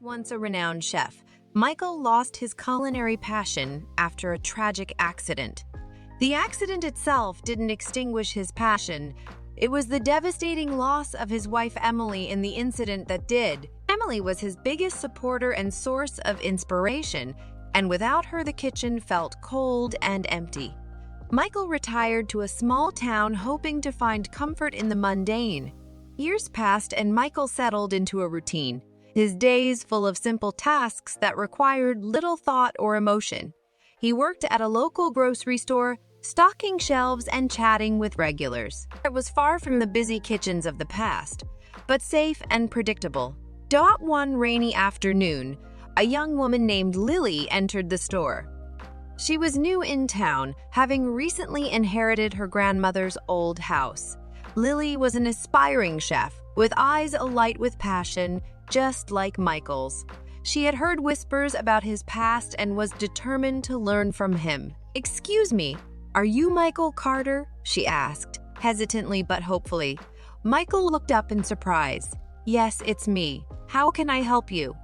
Once a renowned chef, Michael lost his culinary passion after a tragic accident. The accident itself didn't extinguish his passion. It was the devastating loss of his wife Emily in the incident that did. Emily was his biggest supporter and source of inspiration, and without her the kitchen felt cold and empty. Michael retired to a small town hoping to find comfort in the mundane. Years passed and Michael settled into a routine, his days full of simple tasks that required little thought or emotion. He worked at a local grocery store, stocking shelves and chatting with regulars. It was far from the busy kitchens of the past, but safe and predictable. One rainy afternoon, a young woman named Lily entered the store. She was new in town, having recently inherited her grandmother's old house. Lily was an aspiring chef, with eyes alight with passion, just like Michael's. She had heard whispers about his past and was determined to learn from him. "Excuse me, are you Michael Carter?" she asked, hesitantly but hopefully. Michael looked up in surprise. "Yes, it's me. How can I help you?"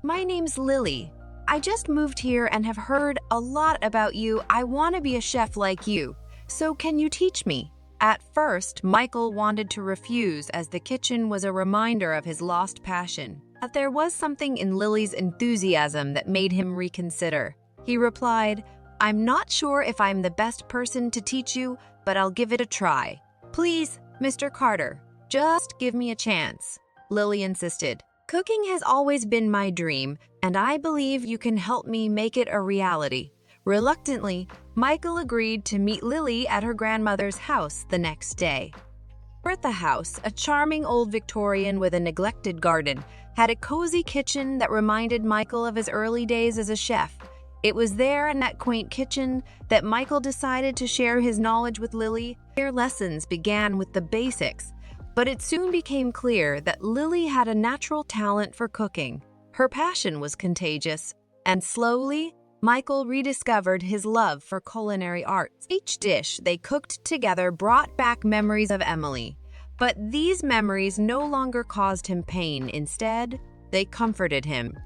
"My name's Lily. I just moved here and have heard a lot about you. I want to be a chef like you. So can you teach me?" At first, Michael wanted to refuse as the kitchen was a reminder of his lost passion. But there was something in Lily's enthusiasm that made him reconsider. He replied, "I'm not sure if I'm the best person to teach you, but I'll give it a try. Please, Mr. Carter, just give me a chance." Lily insisted. "Cooking has always been my dream, and I believe you can help me make it a reality." Reluctantly, Michael agreed to meet Lily at her grandmother's house the next day. At the house, a charming old Victorian with a neglected garden had a cozy kitchen that reminded Michael of his early days as a chef. It was there in that quaint kitchen that Michael decided to share his knowledge with Lily. Their lessons began with the basics, but it soon became clear that Lily had a natural talent for cooking. Her passion was contagious, and slowly, Michael rediscovered his love for culinary arts. Each dish they cooked together brought back memories of Emily, but these memories no longer caused him pain. Instead, they comforted him.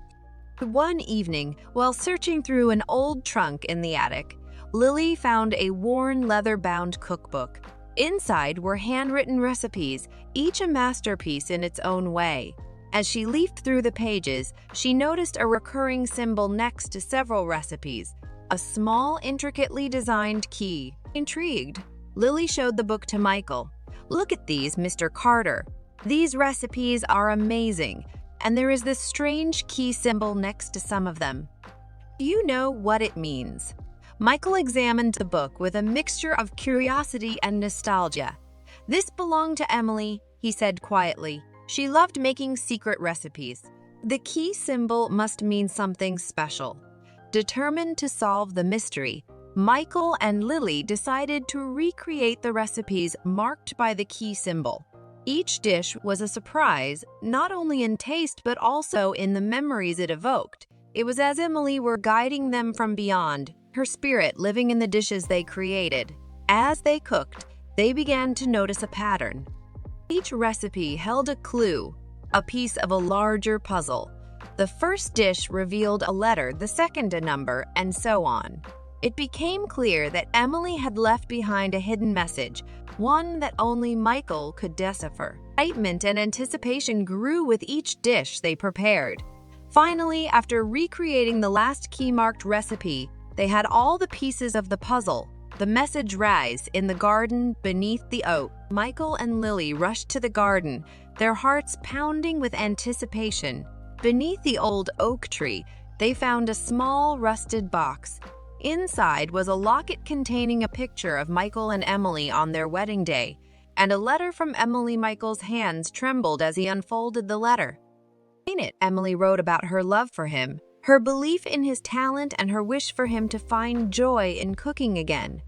One evening, while searching through an old trunk in the attic, Lily found a worn leather-bound cookbook. Inside were handwritten recipes, each a masterpiece in its own way. As she leafed through the pages, she noticed a recurring symbol next to several recipes, a small, intricately designed key. Intrigued, Lily showed the book to Michael. "Look at these, Mr. Carter. These recipes are amazing, and there is this strange key symbol next to some of them. Do you know what it means?" Michael examined the book with a mixture of curiosity and nostalgia. "This belonged to Emily," he said quietly. "She loved making secret recipes. The key symbol must mean something special." Determined to solve the mystery, Michael and Lily decided to recreate the recipes marked by the key symbol. Each dish was a surprise, not only in taste but also in the memories it evoked. It was as Emily were guiding them from beyond, her spirit living in the dishes they created. As they cooked, they began to notice a pattern. Each recipe held a clue, a piece of a larger puzzle. The first dish revealed a letter, the second a number, and so on. It became clear that Emily had left behind a hidden message, one that only Michael could decipher. Excitement and anticipation grew with each dish they prepared. Finally, after recreating the last key-marked recipe, they had all the pieces of the puzzle. The message rise in the garden beneath the oak. Michael and Lily rushed to the garden, their hearts pounding with anticipation. Beneath the old oak tree, they found a small rusted box. Inside was a locket containing a picture of Michael and Emily on their wedding day, and a letter from Emily. Michael's hands trembled as he unfolded the letter. In it, Emily wrote about her love for him, her belief in his talent, and her wish for him to find joy in cooking again.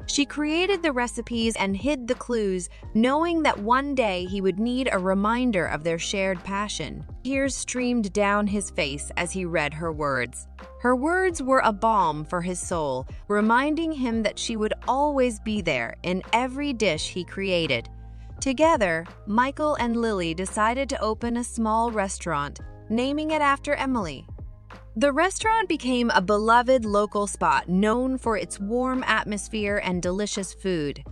She created the recipes and hid the clues, knowing that one day he would need a reminder of their shared passion. Tears streamed down his face as he read her words. Her words were a balm for his soul, reminding him that she would always be there in every dish he created. Together, Michael and Lily decided to open a small restaurant, naming it after Emily. The restaurant became a beloved local spot known for its warm atmosphere and delicious food.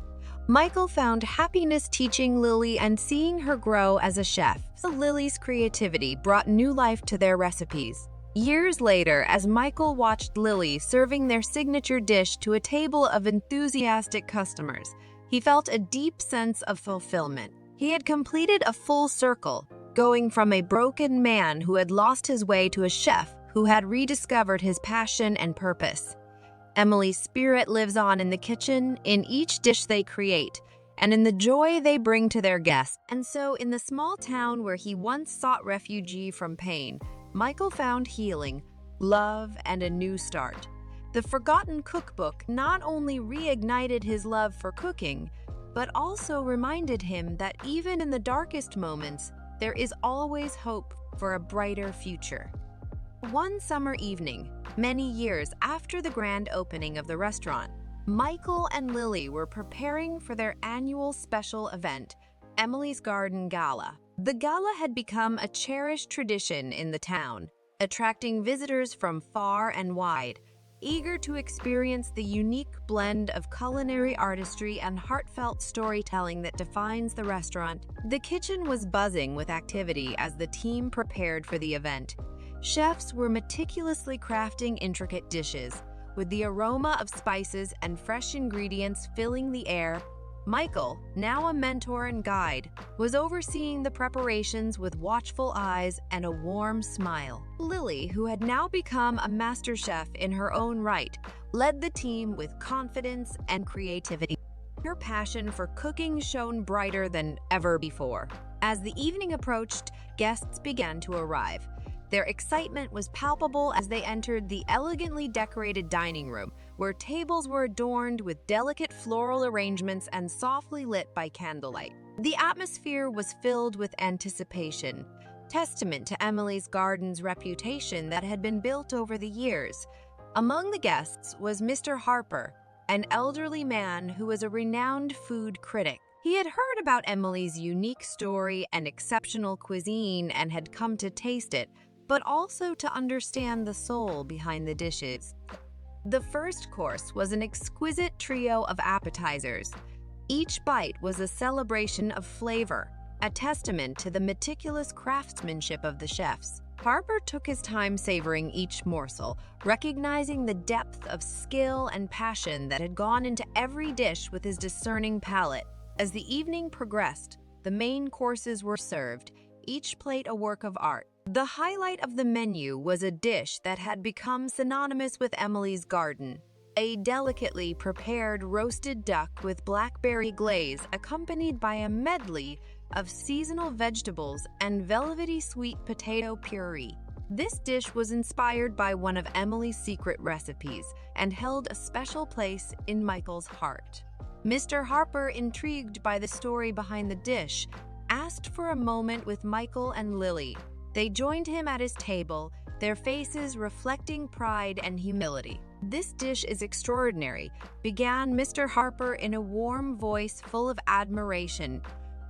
Michael found happiness teaching Lily and seeing her grow as a chef. Lily's creativity brought new life to their recipes. Years later, as Michael watched Lily serving their signature dish to a table of enthusiastic customers, he felt a deep sense of fulfillment. He had completed a full circle, going from a broken man who had lost his way to a chef who had rediscovered his passion and purpose. Emily's spirit lives on in the kitchen, in each dish they create, and in the joy they bring to their guests. And so, in the small town where he once sought refuge from pain, Michael found healing, love, and a new start. The Forgotten Cookbook not only reignited his love for cooking, but also reminded him that even in the darkest moments, there is always hope for a brighter future. One summer evening, many years after the grand opening of the restaurant, Michael and Lily were preparing for their annual special event, Emily's Garden Gala. The gala had become a cherished tradition in the town, attracting visitors from far and wide, eager to experience the unique blend of culinary artistry and heartfelt storytelling that defines the restaurant. The kitchen was buzzing with activity as the team prepared for the event. Chefs were meticulously crafting intricate dishes, with the aroma of spices and fresh ingredients filling the air. Michael, now a mentor and guide, was overseeing the preparations with watchful eyes and a warm smile. Lily, who had now become a master chef in her own right, led the team with confidence and creativity. Her passion for cooking shone brighter than ever before. As the evening approached, guests began to arrive. Their excitement was palpable as they entered the elegantly decorated dining room, where tables were adorned with delicate floral arrangements and softly lit by candlelight. The atmosphere was filled with anticipation, testament to Emily's Garden's reputation that had been built over the years. Among the guests was Mr. Harper, an elderly man who was a renowned food critic. He had heard about Emily's unique story and exceptional cuisine and had come to taste it, but also to understand the soul behind the dishes. The first course was an exquisite trio of appetizers. Each bite was a celebration of flavor, a testament to the meticulous craftsmanship of the chefs. Harper took his time savoring each morsel, recognizing the depth of skill and passion that had gone into every dish with his discerning palate. As the evening progressed, the main courses were served, each plate a work of art. The highlight of the menu was a dish that had become synonymous with Emily's Garden, a delicately prepared roasted duck with blackberry glaze accompanied by a medley of seasonal vegetables and velvety sweet potato puree. This dish was inspired by one of Emily's secret recipes and held a special place in Michael's heart. Mr. Harper, intrigued by the story behind the dish, asked for a moment with Michael and Lily. They joined him at his table, their faces reflecting pride and humility. "This dish is extraordinary," began Mr. Harper in a warm voice full of admiration.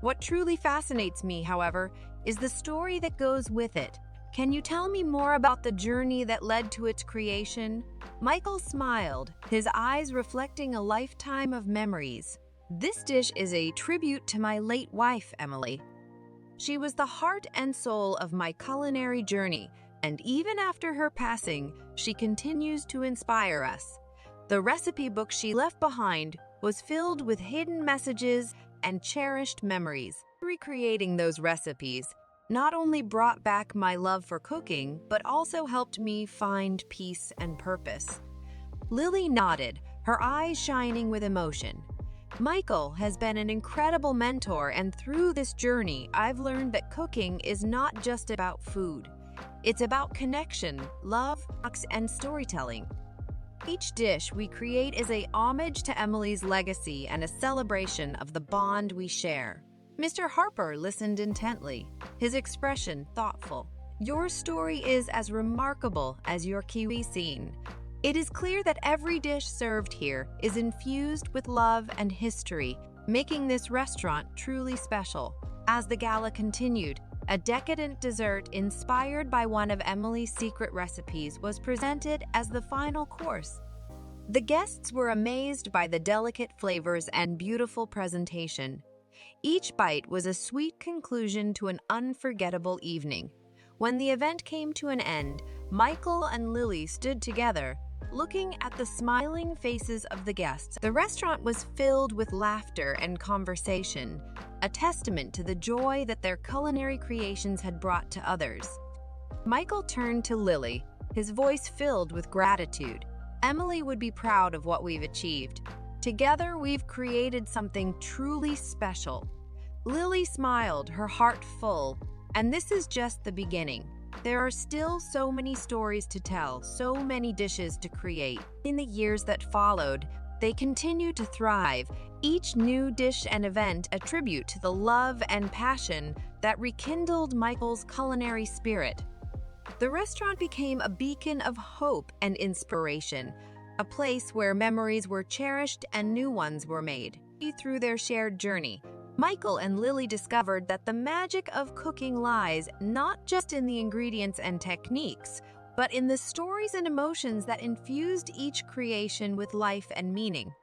"What truly fascinates me, however, is the story that goes with it. Can you tell me more about the journey that led to its creation?" Michael smiled, his eyes reflecting a lifetime of memories. "This dish is a tribute to my late wife, Emily. She was the heart and soul of my culinary journey, and even after her passing, she continues to inspire us. The recipe book she left behind was filled with hidden messages and cherished memories. Recreating those recipes not only brought back my love for cooking, but also helped me find peace and purpose." Lily nodded, her eyes shining with emotion. "Michael has been an incredible mentor, and through this journey, I've learned that cooking is not just about food. It's about connection, love, and storytelling. Each dish we create is a homage to Emily's legacy and a celebration of the bond we share." Mr. Harper listened intently, his expression thoughtful. "Your story is as remarkable as your cuisine. It is clear that every dish served here is infused with love and history, making this restaurant truly special." As the gala continued, A decadent dessert inspired by one of Emily's secret recipes was presented as the final course. The guests were amazed by the delicate flavors and beautiful presentation. Each bite was a sweet conclusion to an unforgettable evening. When the event came to an end, Michael and Lily stood together, looking at the smiling faces of the guests. The restaurant was filled with laughter and conversation, a testament to the joy that their culinary creations had brought to others. Michael turned to Lily, his voice filled with gratitude. "Emily would be proud of what we've achieved. Together, we've created something truly special." Lily smiled, her heart full, and this is just the beginning. There are still so many stories to tell, so many dishes to create. In the years that followed, they continued to thrive, each new dish and event a tribute to the love and passion that rekindled Michael's culinary spirit. The restaurant became a beacon of hope and inspiration, a place where memories were cherished and new ones were made. Through their shared journey, Michael and Lily discovered that the magic of cooking lies not just in the ingredients and techniques, but in the stories and emotions that infused each creation with life and meaning.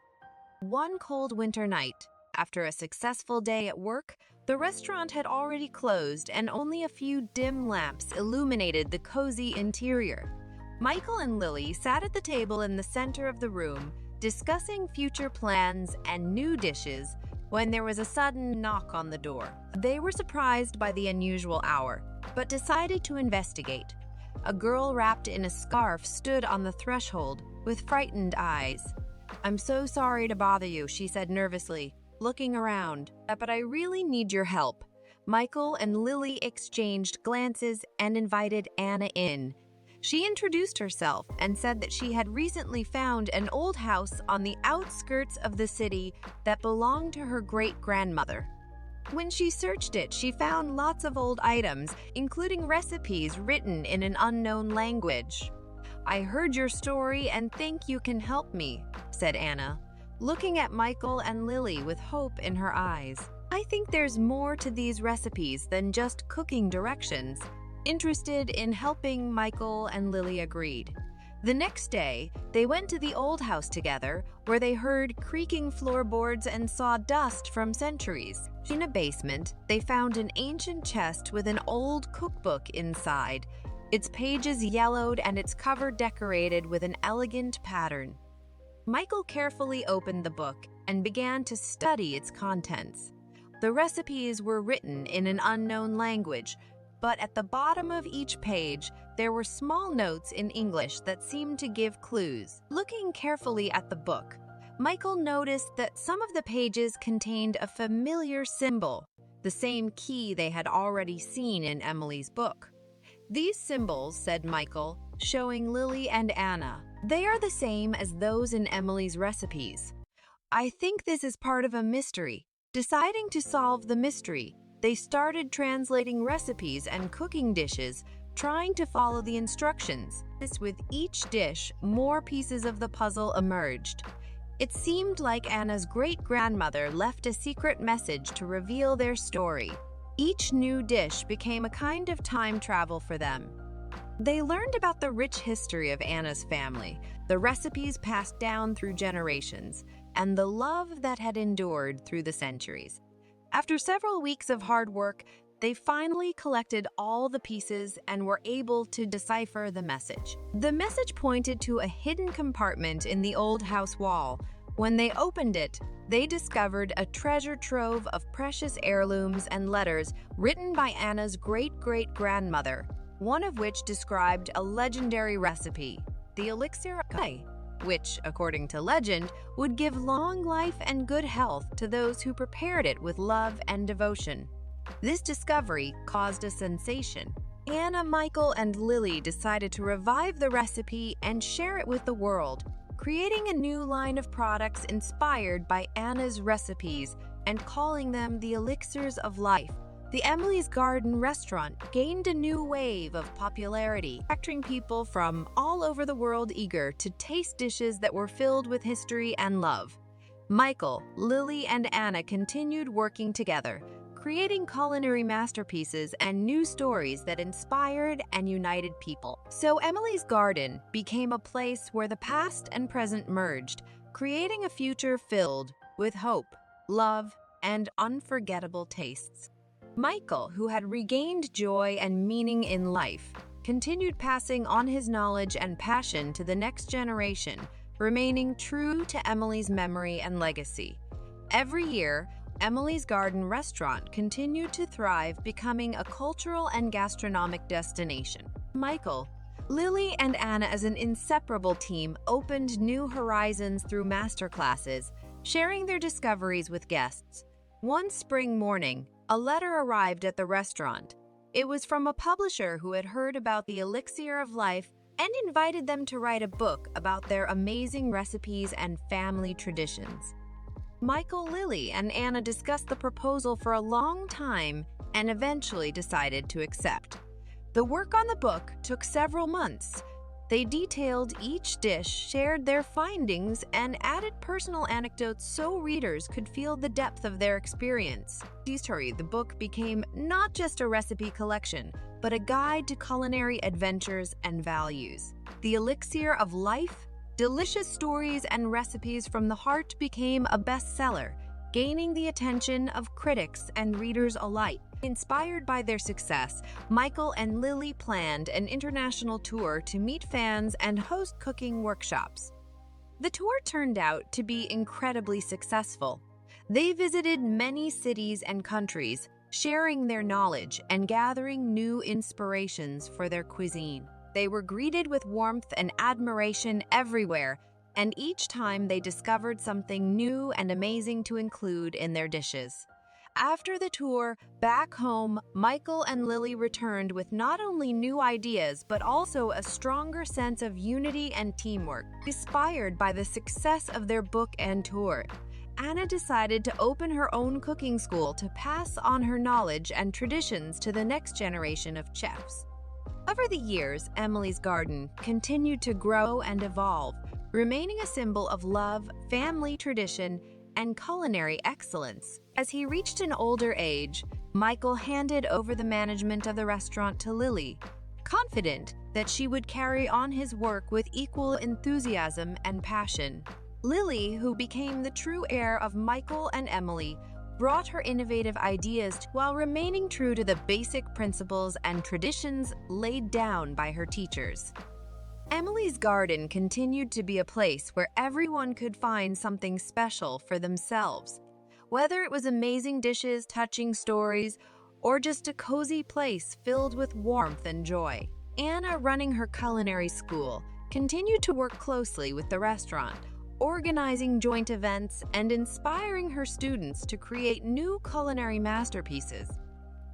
One cold winter night, after a successful day at work, the restaurant had already closed and only a few dim lamps illuminated the cozy interior. Michael and Lily sat at the table in the center of the room, discussing future plans and new dishes, when there was a sudden knock on the door. They were surprised by the unusual hour, but decided to investigate. A girl wrapped in a scarf stood on the threshold with frightened eyes. "I'm so sorry to bother you," she said nervously, looking around, "but I really need your help." Michael and Lily exchanged glances and invited Anna in. She introduced herself and said that she had recently found an old house on the outskirts of the city that belonged to her great-grandmother. When she searched it, she found lots of old items, including recipes written in an unknown language. "I heard your story and think you can help me," said Anna, looking at Michael and Lily with hope in her eyes. "I think there's more to these recipes than just cooking directions." Interested in helping, Michael and Lily agreed. The next day, they went to the old house together, where they heard creaking floorboards and saw dust from centuries. In a basement, they found an ancient chest with an old cookbook inside, its pages yellowed and its cover decorated with an elegant pattern. Michael carefully opened the book and began to study its contents. The recipes were written in an unknown language, but at the bottom of each page, there were small notes in English that seemed to give clues. Looking carefully at the book, Michael noticed that some of the pages contained a familiar symbol, the same key they had already seen in Emily's book. "These symbols," said Michael, showing Lily and Anna, "they are the same as those in Emily's recipes. I think this is part of a mystery." Deciding to solve the mystery, they started translating recipes and cooking dishes, trying to follow the instructions. With each dish, more pieces of the puzzle emerged. It seemed like Anna's great-grandmother left a secret message to reveal their story. Each new dish became a kind of time travel for them. They learned about the rich history of Anna's family, the recipes passed down through generations, and the love that had endured through the centuries. After several weeks of hard work, they finally collected all the pieces and were able to decipher the message. The message pointed to a hidden compartment in the old house wall. When they opened it, they discovered a treasure trove of precious heirlooms and letters written by Anna's great-great-grandmother, one of which described a legendary recipe, the elixir of life, which, according to legend, would give long life and good health to those who prepared it with love and devotion. This discovery caused a sensation. Anna, Michael, and Lily decided to revive the recipe and share it with the world, creating a new line of products inspired by Anna's recipes and calling them the elixirs of life. The Emily's Garden restaurant gained a new wave of popularity, attracting people from all over the world eager to taste dishes that were filled with history and love. Michael, Lily, and Anna continued working together, creating culinary masterpieces and new stories that inspired and united people. So Emily's Garden became a place where the past and present merged, creating a future filled with hope, love, and unforgettable tastes. Michael, who had regained joy and meaning in life, continued passing on his knowledge and passion to the next generation, remaining true to Emily's memory and legacy. Every year, Emily's Garden restaurant continued to thrive, becoming a cultural and gastronomic destination. Michael, Lily, and Anna, as an inseparable team, opened new horizons through masterclasses, sharing their discoveries with guests. One spring morning, a letter arrived at the restaurant. It was from a publisher who had heard about the elixir of life and invited them to write a book about their amazing recipes and family traditions. Michael, Lily, and Anna discussed the proposal for a long time and eventually decided to accept. The work on the book took several months. They detailed each dish, shared their findings, and added personal anecdotes so readers could feel the depth of their experience. The book became not just a recipe collection, but a guide to culinary adventures and values. The Elixir of Life, delicious stories and recipes from the heart became a bestseller, gaining the attention of critics and readers alike. Inspired by their success, Michael and Lily planned an international tour to meet fans and host cooking workshops. The tour turned out to be incredibly successful. They visited many cities and countries, sharing their knowledge and gathering new inspirations for their cuisine. They were greeted with warmth and admiration everywhere, and each time they discovered something new and amazing to include in their dishes. After the tour, back home, Michael and Lily returned with not only new ideas but also a stronger sense of unity and teamwork. Inspired by the success of their book and tour, Anna decided to open her own cooking school to pass on her knowledge and traditions to the next generation of chefs. Over the years, Emily's Garden continued to grow and evolve, remaining a symbol of love, family tradition, and culinary excellence. As he reached an older age, Michael handed over the management of the restaurant to Lily, confident that she would carry on his work with equal enthusiasm and passion. Lily, who became the true heir of Michael and Emily, brought her innovative ideas while remaining true to the basic principles and traditions laid down by her teachers. Emily's Garden continued to be a place where everyone could find something special for themselves. Whether it was amazing dishes, touching stories, or just a cozy place filled with warmth and joy. Anna, running her culinary school, continued to work closely with the restaurant, organizing joint events and inspiring her students to create new culinary masterpieces.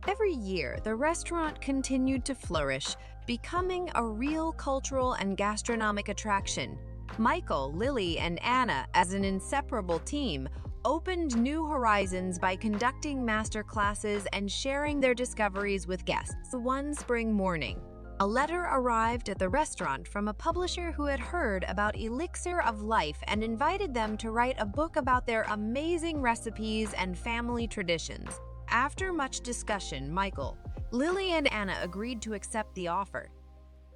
Every year, the restaurant continued to flourish, becoming a real cultural and gastronomic attraction. Michael, Lily, and Anna, as an inseparable team, opened new horizons by conducting master classes and sharing their discoveries with guests. One spring morning, a letter arrived at the restaurant from a publisher who had heard about Elixir of Life and invited them to write a book about their amazing recipes and family traditions. After much discussion, Michael, Lily, and Anna agreed to accept the offer.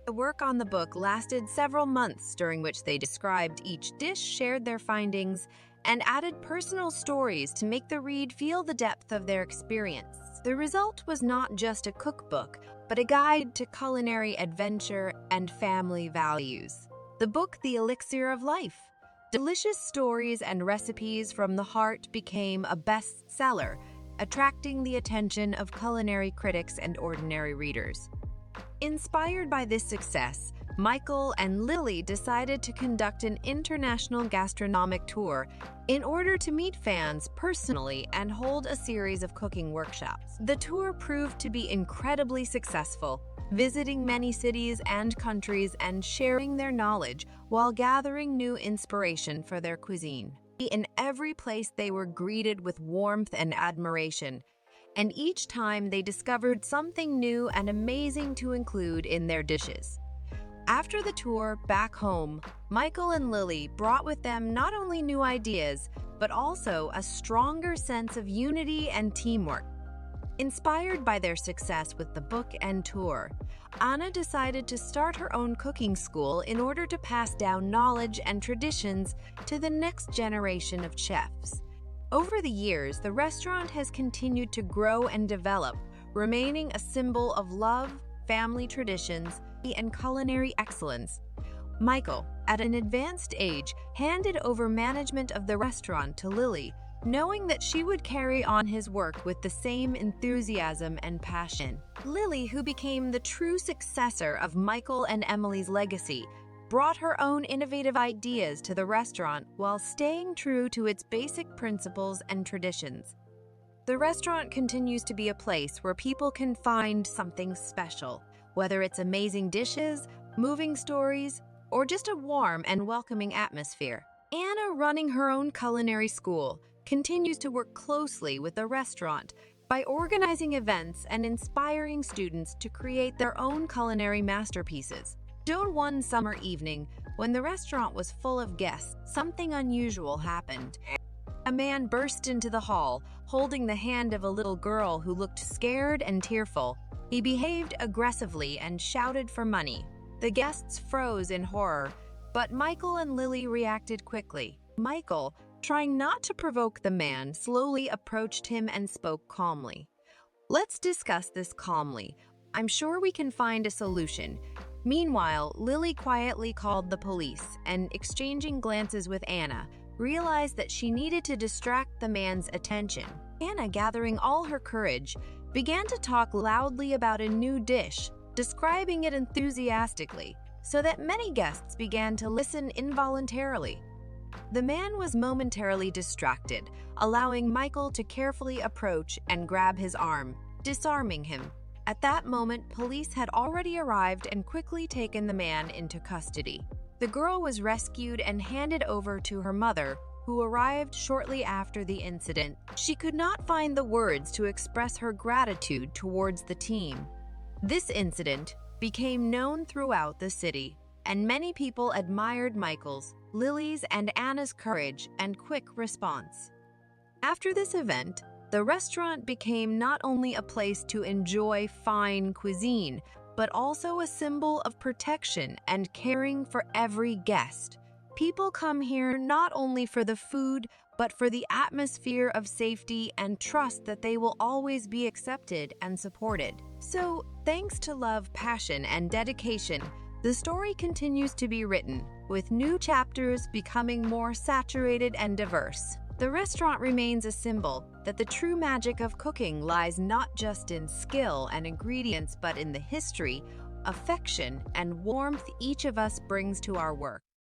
The work on the book lasted several months, during which they described each dish, shared their findings, and added personal stories to make the reader feel the depth of their experience. The result was not just a cookbook, but a guide to culinary adventure and family values. The book, The Elixir of Life, delicious stories and recipes from the heart, became a bestseller, attracting the attention of culinary critics and ordinary readers. Inspired by this success, Michael and Lily decided to conduct an international gastronomic tour in order to meet fans personally and hold a series of cooking workshops. The tour proved to be incredibly successful, visiting many cities and countries and sharing their knowledge while gathering new inspiration for their cuisine. In every place, they were greeted with warmth and admiration, and each time they discovered something new and amazing to include in their dishes. After the tour back home, Michael and Lily brought with them not only new ideas, but also a stronger sense of unity and teamwork. Inspired by their success with the book and tour, Anna decided to start her own cooking school in order to pass down knowledge and traditions to the next generation of chefs. Over the years, the restaurant has continued to grow and develop, remaining a symbol of love, family traditions, and culinary excellence. Michael, at an advanced age, handed over management of the restaurant to Lily, knowing that she would carry on his work with the same enthusiasm and passion. Lily, who became the true successor of Michael and Emily's legacy, brought her own innovative ideas to the restaurant while staying true to its basic principles and traditions. The restaurant continues to be a place where people can find something special, whether it's amazing dishes, moving stories, or just a warm and welcoming atmosphere. Anna, running her own culinary school, continues to work closely with the restaurant by organizing events and inspiring students to create their own culinary masterpieces. One summer evening, when the restaurant was full of guests, something unusual happened. A man burst into the hall, holding the hand of a little girl who looked scared and tearful. He behaved aggressively and shouted for money. The guests froze in horror, but Michael and Lily reacted quickly. Michael, trying not to provoke the man, slowly approached him and spoke calmly. "Let's discuss this calmly. I'm sure we can find a solution." Meanwhile, Lily quietly called the police and, exchanging glances with Anna, realized that she needed to distract the man's attention. Anna, gathering all her courage, began to talk loudly about a new dish, describing it enthusiastically, so that many guests began to listen involuntarily. The man was momentarily distracted, allowing Michael to carefully approach and grab his arm, disarming him. At that moment, police had already arrived and quickly taken the man into custody. The girl was rescued and handed over to her mother, who arrived shortly after the incident. She could not find the words to express her gratitude towards the team. This incident became known throughout the city, and many people admired Michael's, Lily's, and Anna's courage and quick response. After this event, the restaurant became not only a place to enjoy fine cuisine, but also a symbol of protection and caring for every guest. People come here not only for the food, but for the atmosphere of safety and trust that they will always be accepted and supported. So, thanks to love, passion, and dedication, the story continues to be written, with new chapters becoming more saturated and diverse. The restaurant remains a symbol that the true magic of cooking lies not just in skill and ingredients, but in the history, affection, and warmth each of us brings to our work.